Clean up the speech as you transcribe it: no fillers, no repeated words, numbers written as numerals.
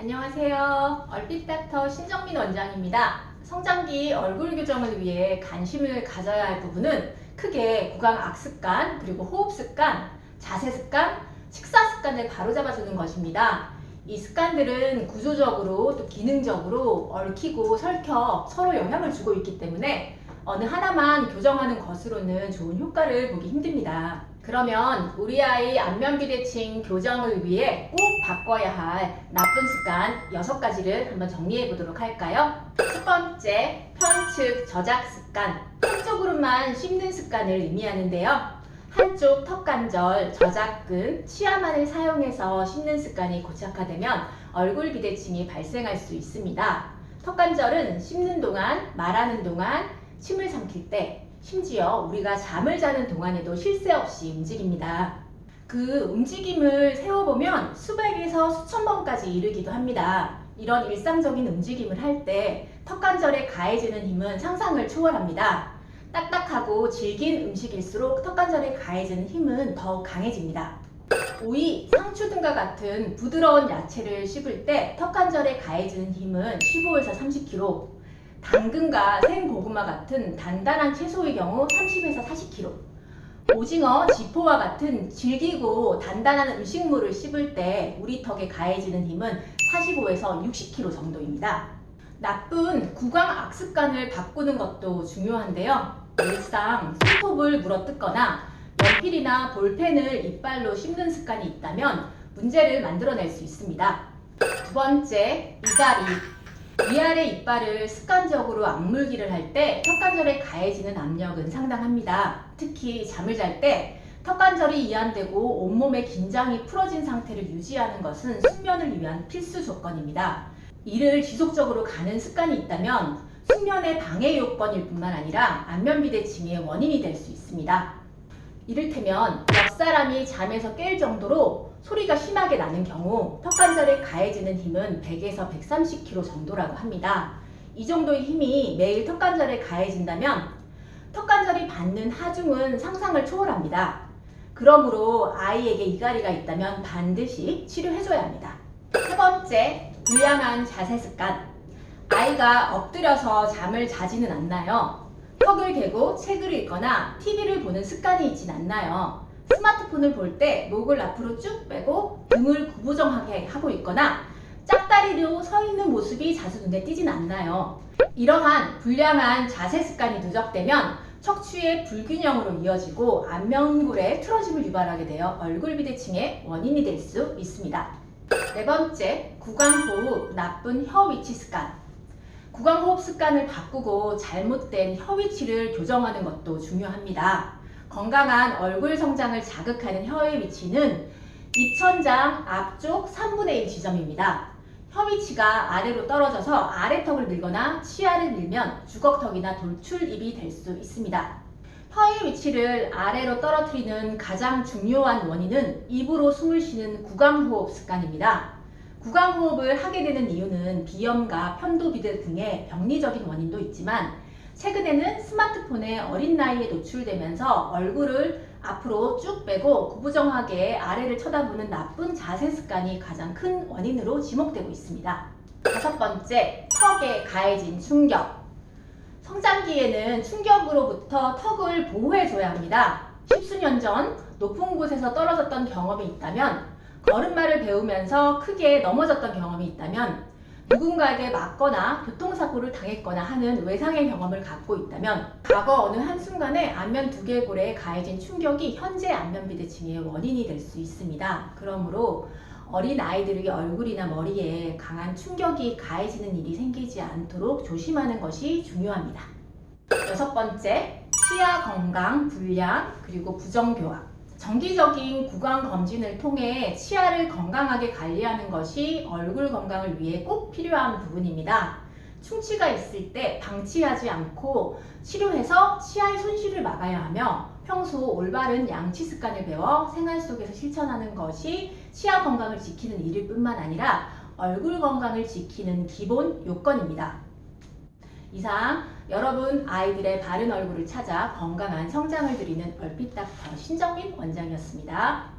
안녕하세요. 얼핏닥터 신정민 원장입니다. 성장기 얼굴 교정을 위해 관심을 가져야 할 부분은 크게 구강 악습관, 그리고 호흡 습관, 자세 습관, 식사 습관을 바로잡아주는 것입니다. 이 습관들은 구조적으로 또 기능적으로 얽히고 설켜 서로 영향을 주고 있기 때문에 어느 하나만 교정하는 것으로는 좋은 효과를 보기 힘듭니다. 그러면 우리 아이 안면비대칭 교정을 위해 꼭 바꿔야 할 나쁜 습관 6가지를 한번 정리해 보도록 할까요? 첫 번째, 편측 저작 습관. 한쪽으로만 씹는 습관을 의미하는데요. 한쪽 턱관절, 저작근, 치아만을 사용해서 씹는 습관이 고착화되면 얼굴 비대칭이 발생할 수 있습니다. 턱관절은 씹는 동안, 말하는 동안, 침을 삼킬 때, 심지어 우리가 잠을 자는 동안에도 쉴 새 없이 움직입니다. 그 움직임을 세워보면 수백에서 수천 번까지 이르기도 합니다. 이런 일상적인 움직임을 할 때 턱관절에 가해지는 힘은 상상을 초월합니다. 딱딱하고 질긴 음식일수록 턱관절에 가해지는 힘은 더욱 강해집니다. 오이, 상추 등과 같은 부드러운 야채를 씹을 때 턱관절에 가해지는 힘은 15에서 30kg, 당근과 생고구마 같은 단단한 채소의 경우 30에서 40kg, 오징어, 지포와 같은 질기고 단단한 음식물을 씹을 때 우리 턱에 가해지는 힘은 45에서 60kg 정도입니다. 나쁜 구강 악습관을 바꾸는 것도 중요한데요. 일상 손톱을 물어뜯거나 연필이나 볼펜을 이빨로 씹는 습관이 있다면 문제를 만들어낼 수 있습니다. 두 번째, 이갈이. 위아래 이빨을 습관적으로 악물기를 할 때 턱관절에 가해지는 압력은 상당합니다. 특히 잠을 잘 때 턱관절이 이완되고 온몸의 긴장이 풀어진 상태를 유지하는 것은 숙면을 위한 필수 조건입니다. 이를 지속적으로 가는 습관이 있다면 숙면의 방해 요건일 뿐만 아니라 안면비대칭의 원인이 될 수 있습니다. 이를테면 옆 사람이 잠에서 깰 정도로 소리가 심하게 나는 경우 턱관절에 가해지는 힘은 100에서 130kg 정도라고 합니다. 이 정도의 힘이 매일 턱관절에 가해진다면 턱관절이 받는 하중은 상상을 초월합니다. 그러므로 아이에게 이갈이가 있다면 반드시 치료해줘야 합니다. 세 번째, 불량한 자세 습관. 아이가 엎드려서 잠을 자지는 않나요? 턱을 개고 책을 읽거나 TV를 보는 습관이 있진 않나요? 스마트폰을 볼 때 목을 앞으로 쭉 빼고 등을 구부정하게 하고 있거나 짝다리로 서 있는 모습이 자주 눈에 띄진 않나요? 이러한 불량한 자세 습관이 누적되면 척추의 불균형으로 이어지고 안면골의 틀어짐을 유발하게 되어 얼굴 비대칭의 원인이 될 수 있습니다. 네 번째, 구강호흡, 나쁜 혀 위치 습관. 구강호흡 습관을 바꾸고 잘못된 혀 위치를 교정하는 것도 중요합니다. 건강한 얼굴 성장을 자극하는 혀의 위치는 입천장 앞쪽 3분의 1 지점입니다. 혀 위치가 아래로 떨어져서 아래턱을 밀거나 치아를 밀면 주걱턱이나 돌출입이 될 수 있습니다. 혀의 위치를 아래로 떨어뜨리는 가장 중요한 원인은 입으로 숨을 쉬는 구강호흡 습관입니다. 구강호흡을 하게 되는 이유는 비염과 편도비대 등의 병리적인 원인도 있지만 최근에는 스마트폰에 어린 나이에 노출되면서 얼굴을 앞으로 쭉 빼고 구부정하게 아래를 쳐다보는 나쁜 자세 습관이 가장 큰 원인으로 지목되고 있습니다. 다섯 번째, 턱에 가해진 충격. 성장기에는 충격으로부터 턱을 보호해줘야 합니다. 십수년 전 높은 곳에서 떨어졌던 경험이 있다면, 걸음마를 배우면서 크게 넘어졌던 경험이 있다면, 누군가에게 맞거나 교통사고를 당했거나 하는 외상의 경험을 갖고 있다면 과거 어느 한순간에 안면 두개골에 가해진 충격이 현재 안면비대칭의 원인이 될 수 있습니다. 그러므로 어린 아이들의 얼굴이나 머리에 강한 충격이 가해지는 일이 생기지 않도록 조심하는 것이 중요합니다. 여섯 번째, 치아 건강 불량 그리고 부정교합. 정기적인 구강 검진을 통해 치아를 건강하게 관리하는 것이 얼굴 건강을 위해 꼭 필요한 부분입니다. 충치가 있을 때 방치하지 않고 치료해서 치아의 손실을 막아야 하며 평소 올바른 양치 습관을 배워 생활 속에서 실천하는 것이 치아 건강을 지키는 일일 뿐만 아니라 얼굴 건강을 지키는 기본 요건입니다. 이상 여러분 아이들의 바른 얼굴을 찾아 건강한 성장을 드리는 얼핏닥터 신정민 원장이었습니다.